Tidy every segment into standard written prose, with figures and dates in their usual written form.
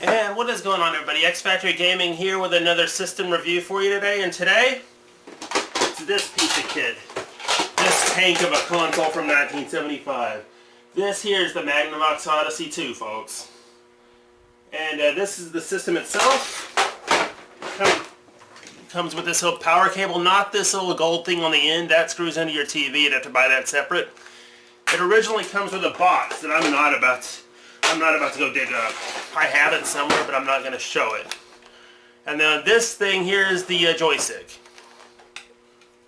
And what is going on, everybody? X Factor Gaming here with another system review for you today. And today, it's this piece of kit. This tank of a console from 1975. This here is the Magnavox Odyssey 2, folks. And this is the system itself. Comes with this little power cable, not this little gold thing on the end. That screws into your TV. You'd have to buy that separate. It originally comes with a box that I'm not about to go dig up. I have it somewhere, but I'm not going to show it. And then this thing here is the joystick.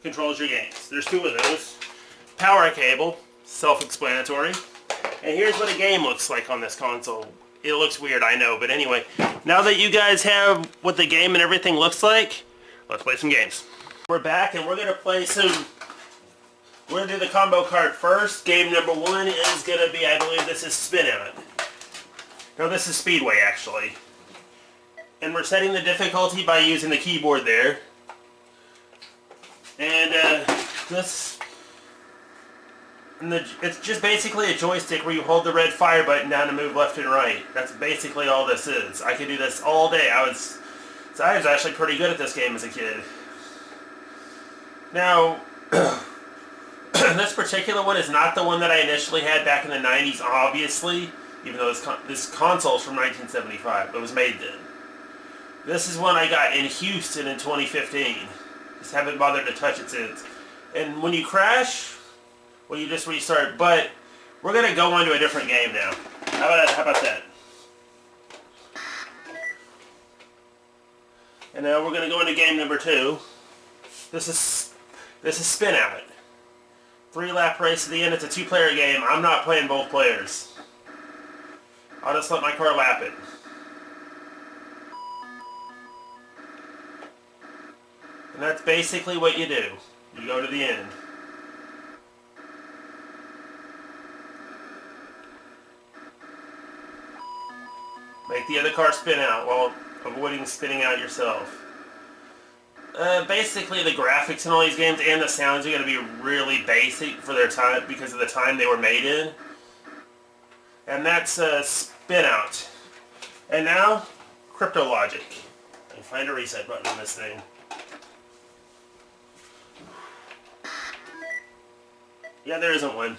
Controls your games. There's two of those. Power cable, self-explanatory. And here's what a game looks like on this console. It looks weird, I know, but anyway. Now that you guys have what the game and everything looks like, let's play some games. We're back and we're going to play some... We're going to do the combo card first. Game number one is going to be, I believe this is Spin Out. No, this is Speedway, actually. And we're setting the difficulty by using the keyboard there. And it's just basically a joystick where you hold the red fire button down to move left and right. That's basically all this is. I could do this all day. I was actually pretty good at this game as a kid. Now, this particular one is not the one that I initially had back in the 90s, obviously. Even though this console's from 1975. It was made then. This is one I got in Houston in 2015. Just haven't bothered to touch it since. And when you crash, well, you just restart. But we're going to go on to a different game now. How about that? And now we're going to go into game number two. This is Spin Out. 3-lap race to the end. It's a 2-player game. I'm not playing both players. I'll just let my car lap it. And that's basically what you do. You go to the end. Make the other car spin out while avoiding spinning out yourself. Basically the graphics in all these games and the sounds are going to be really basic for their time because of the time they were made in. And that's Spin Out. And now, Crypto Logic. I can find a reset button on this thing. Yeah, there isn't one.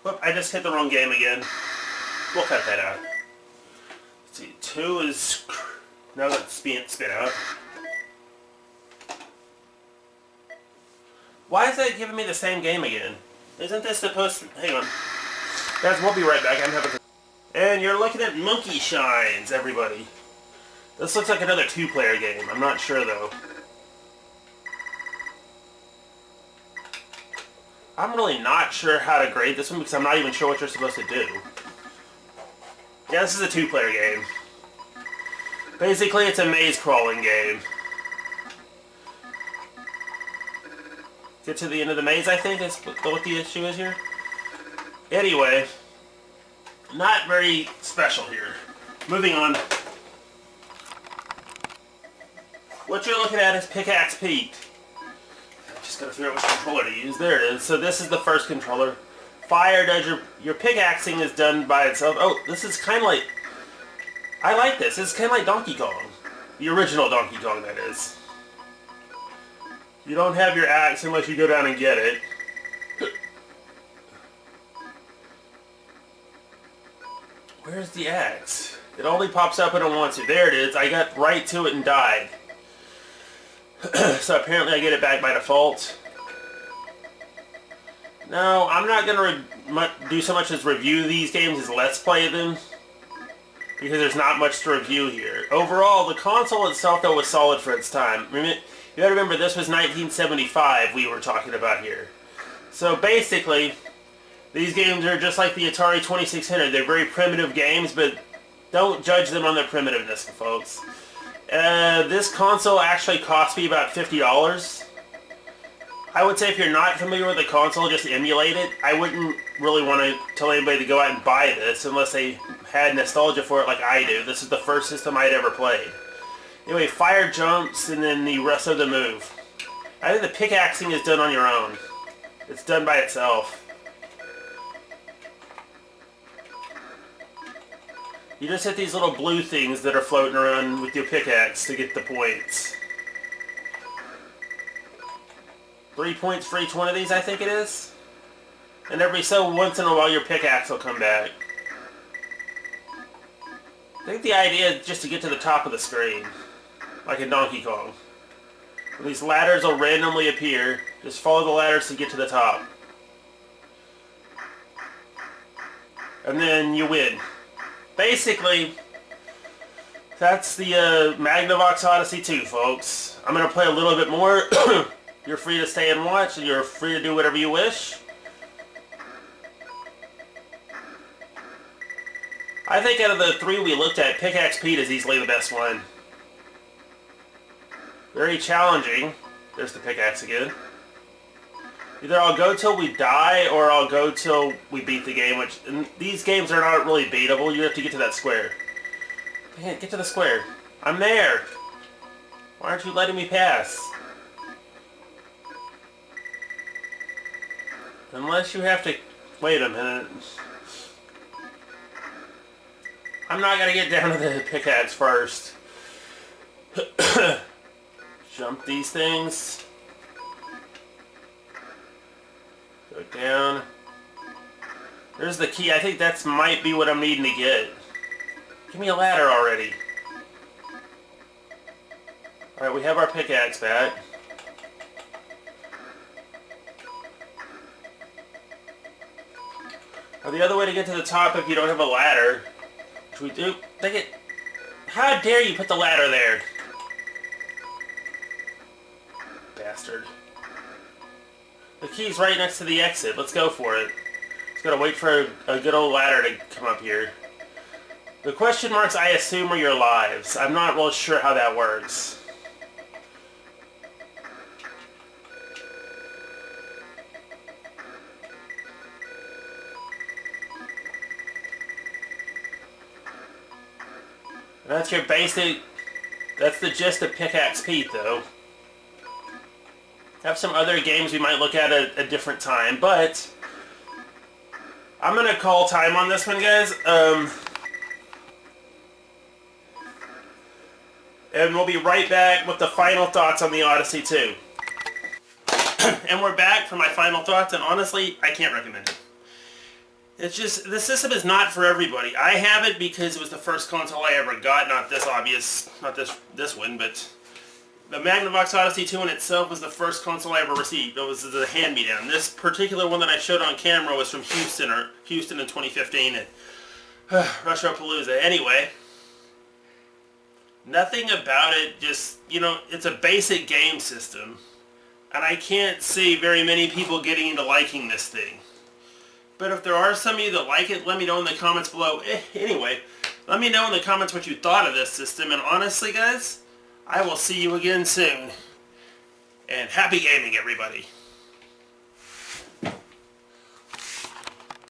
Whoop, I just hit the wrong game again. We'll cut that out. Let's see, 2 is... Now let's spin out. Why is that giving me the same game again? Isn't this supposed to... Hang on. Guys, we'll be right back. I'm having... And you're looking at Monkey Shines, everybody. This looks like another 2-player game. I'm not sure, though. I'm really not sure how to grade this one because I'm not even sure what you're supposed to do. Yeah, this is a 2-player game. Basically, it's a maze-crawling game. Get to the end of the maze, I think, is what the issue is here. Anyway... Not very special here. Moving on. What you're looking at is Pickaxe Pete. I'm just gotta figure out which controller to use. There it is. So this is the first controller. Fire does your pickaxing is done by itself. Oh, this is kind of like... I like this. It's kind of like Donkey Kong. The original Donkey Kong, that is. You don't have your axe unless you go down and get it. Where's the axe? It only pops up when it wants to. There it is. I got right to it and died. So apparently I get it back by default. No, I'm not going to do so much as review these games as let's play them. Because there's not much to review here. Overall, the console itself, though, was solid for its time. You gotta remember, this was 1975 we were talking about here. So basically... These games are just like the Atari 2600. They're very primitive games, but don't judge them on their primitiveness, folks. This console actually cost me about $50. I would say if you're not familiar with the console, just emulate it. I wouldn't really want to tell anybody to go out and buy this unless they had nostalgia for it like I do. This is the first system I'd ever played. Anyway, fire jumps and then the rest of the move. I think the pickaxing is done on your own. It's done by itself. You just hit these little blue things that are floating around with your pickaxe to get the points. 3 points for each one of these, I think it is. And every so once in a while your pickaxe will come back. I think the idea is just to get to the top of the screen. Like in Donkey Kong. These ladders will randomly appear. Just follow the ladders to get to the top. And then you win. Basically, that's the Magnavox Odyssey 2, folks. I'm going to play a little bit more. You're free to stay and watch, and you're free to do whatever you wish. I think out of the 3 we looked at, Pickaxe Pete is easily the best one. Very challenging. There's the pickaxe again. Either I'll go till we die, or I'll go till we beat the game, which these games are not really beatable. You have to get to that square. Dang it, get to the square. I'm there! Why aren't you letting me pass? Unless you have to... Wait a minute. I'm not gonna get down to the pickaxe first. Jump these things. Go down. There's the key. I think that might be what I'm needing to get. Give me a ladder already. Alright, we have our pickaxe back. Or the other way to get to the top if you don't have a ladder, which we do. Dang it. How dare you put the ladder there? Bastard. The key's right next to the exit. Let's go for it. Just gotta wait for a good old ladder to come up here. The question marks, I assume, are your lives. I'm not real sure how that works. That's your basic... That's the gist of Pickaxe Pete, though. Have some other games we might look at a different time, but... I'm gonna call time on this one, guys. And we'll be right back with the final thoughts on the Odyssey 2. And we're back for my final thoughts, and honestly, I can't recommend it. It's just, the system is not for everybody. I have it because it was the first console I ever got, not this obvious, not this one, but the Magnavox Odyssey 2 in itself was the first console I ever received. It was the hand-me-down. This particular one that I showed on camera was from Houston in 2015 at Rushapalooza. Anyway, nothing about it, just, you know, it's a basic game system, and I can't see very many people getting into liking this thing. But if there are some of you that like it, let me know in the comments below. Anyway, let me know in the comments what you thought of this system. And honestly, guys, I will see you again soon. And happy gaming, everybody.